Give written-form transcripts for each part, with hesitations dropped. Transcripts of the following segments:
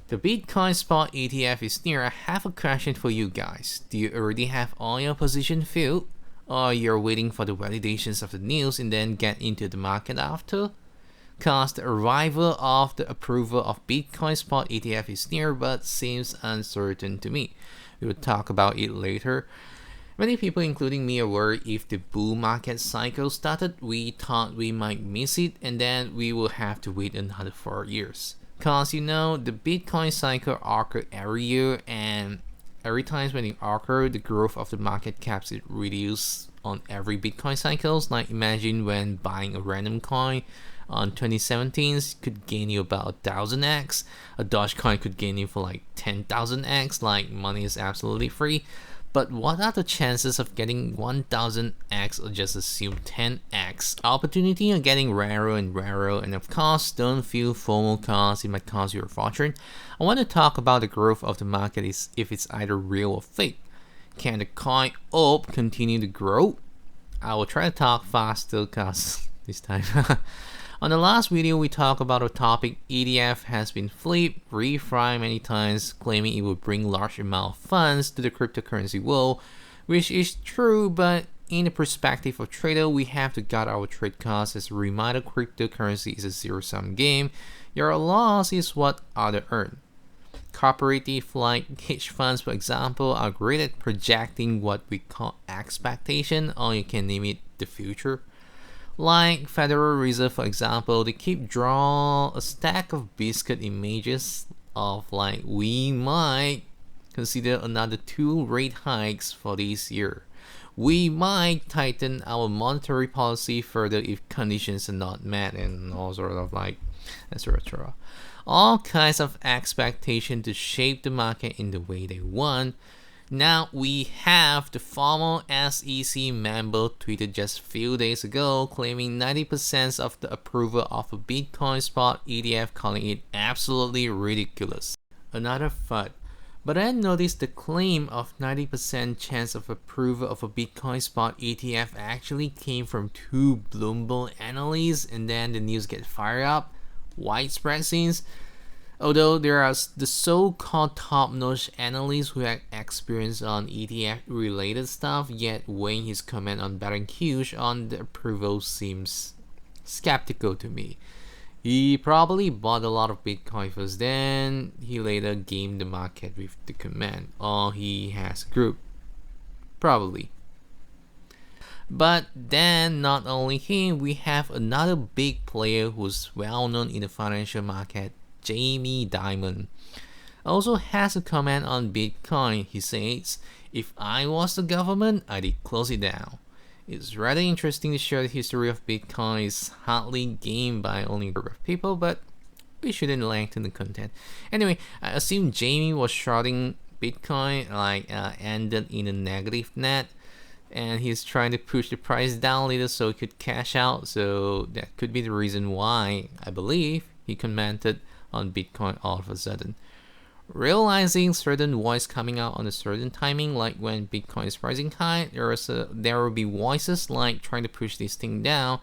The Bitcoin spot ETF is near. I have a question for you guys. Do you already have all your position filled? Or you're waiting for the validations of the news and then get into the market after? Cause the arrival of the approval of Bitcoin spot ETF is near but seems uncertain to me. We will talk about it later. Many people, including me, are worried if the bull market cycle started. We thought we might miss it and then we will have to wait another 4 years. Cause the Bitcoin cycle occurs every year, and every time when it occurs, the growth of the market caps is reduced on every Bitcoin cycles. Like imagine when buying a random coin on 2017 could gain you about 1000x. A Dogecoin could gain you for like 10,000x. Like money is absolutely free. But what are the chances of getting 1000x or just assume 10x? Opportunity are getting rarer and rarer, and of course, don't feel FOMO cause it might cost you a fortune. I want to talk about the growth of the market is if it's either real or fake. Can the coin OP continue to grow? I will try to talk faster cause this time. On the last video, we talked about a topic ETF has been flipped, reframed many times, claiming it would bring large amount of funds to the cryptocurrency world, which is true, but in the perspective of trader, we have to guard our trade costs. As a reminder, cryptocurrency is a zero-sum game. Your loss is what others earn. Cooperative like hedge funds, for example, are great at projecting what we call expectation, or you can name it the future. Like Federal Reserve, for example, they keep draw a stack of biscuit images of like we might consider another 2 rate hikes for this year. We might tighten our monetary policy further if conditions are not met, and all sort of like etc. All kinds of expectation to shape the market in the way they want. Now we have the former SEC member tweeted just a few days ago claiming 90% of the approval of a Bitcoin spot ETF, calling it absolutely ridiculous. Another FUD. But I noticed the claim of 90% chance of approval of a Bitcoin spot ETF actually came from 2 Bloomberg analysts, and then the news gets fired up. Widespread scenes. Although there are the so-called top-notch analysts who have experience on ETF-related stuff, yet weighing his comment on betting huge on the approval seems skeptical to me. He probably bought a lot of Bitcoin first, then he later gamed the market with the comment, or he has a group. Probably. But then, not only him, we have another big player who's well-known in the financial market, Jamie Dimon, also has a comment on Bitcoin. He says, "If I was the government, I'd close it down." It's rather interesting to share the history of Bitcoin. It's hardly gained by only a group of people, but we shouldn't lengthen the content. Anyway, I assume Jamie was shorting Bitcoin, ended in a negative net, and he's trying to push the price down a little so he could cash out. So that could be the reason why, I believe, he commented on Bitcoin all of a sudden. Realizing certain voice coming out on a certain timing, like when Bitcoin is rising high, there will be voices like trying to push this thing down.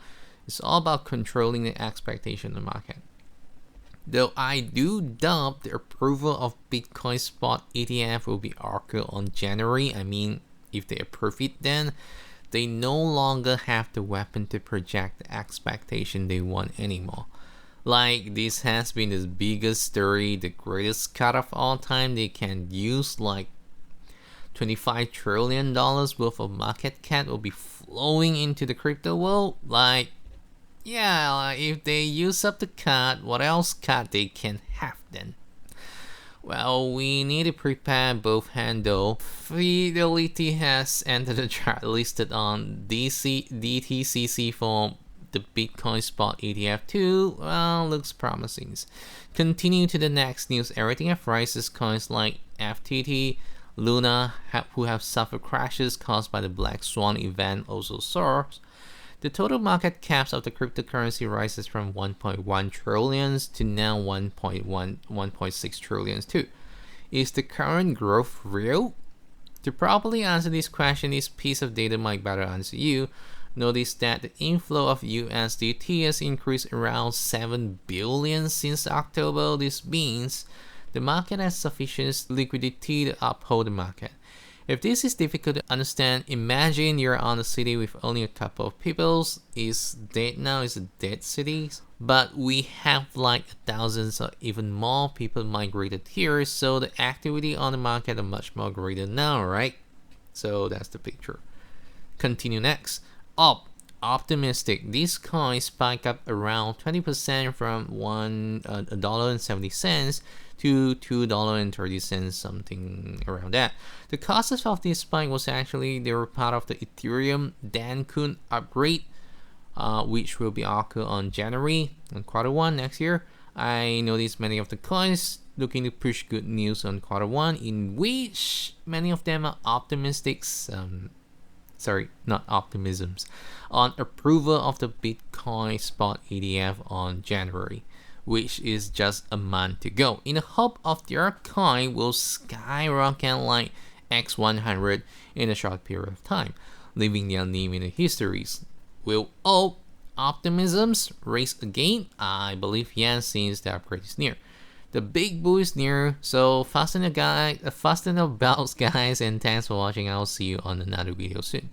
It's all about controlling the expectation of the market. Though I do doubt the approval of Bitcoin spot ETF will be occur on January. I mean, if they approve it then, they no longer have the weapon to project the expectation they want anymore. Like, this has been the biggest story, the greatest cut of all time. They can use like $25 trillion worth of market cap will be flowing into the crypto world. Like, yeah, if they use up the cut, what else cut they can have then? Well, we need to prepare both hands though. Fidelity has entered the chart listed on DTCC for the Bitcoin spot ETF too. Well, looks promising. Continue to the next news. Everything have rises. Coins like FTT, Luna, who have suffered crashes caused by the Black Swan event, also soars. The total market caps of the cryptocurrency rises from 1.1 trillion to now 1.6 trillion too. Is the current growth real? To properly answer this question, this piece of data might better answer you. Notice that the inflow of USDT has increased around 7 billion since October. This means the market has sufficient liquidity to uphold the market. If this is difficult to understand, imagine you're on a city with only a couple of people. Is dead now is a dead city, but we have like thousands or even more people migrated here, so the activity on the market are much more greater now, right? So that's the picture. Continue next. Optimistic. This coin spiked up around 20% from $1.70 to $2.30, something around that. The causes of this spike was actually they were part of the Ethereum Dankun upgrade, which will be occur on January on Q1 next year. I noticed many of the coins looking to push good news on Q1, in which many of them are optimistics. Not optimisms, on approval of the Bitcoin spot ETF on January, which is just a month to go, in the hope of their coin will skyrocket like X100 in a short period of time, leaving their name in the histories. Will all optimisms raise again? I believe yes, since the upgrade is near. The big bull is near, so fasten your belts, guys, and thanks for watching. I'll see you on another video soon.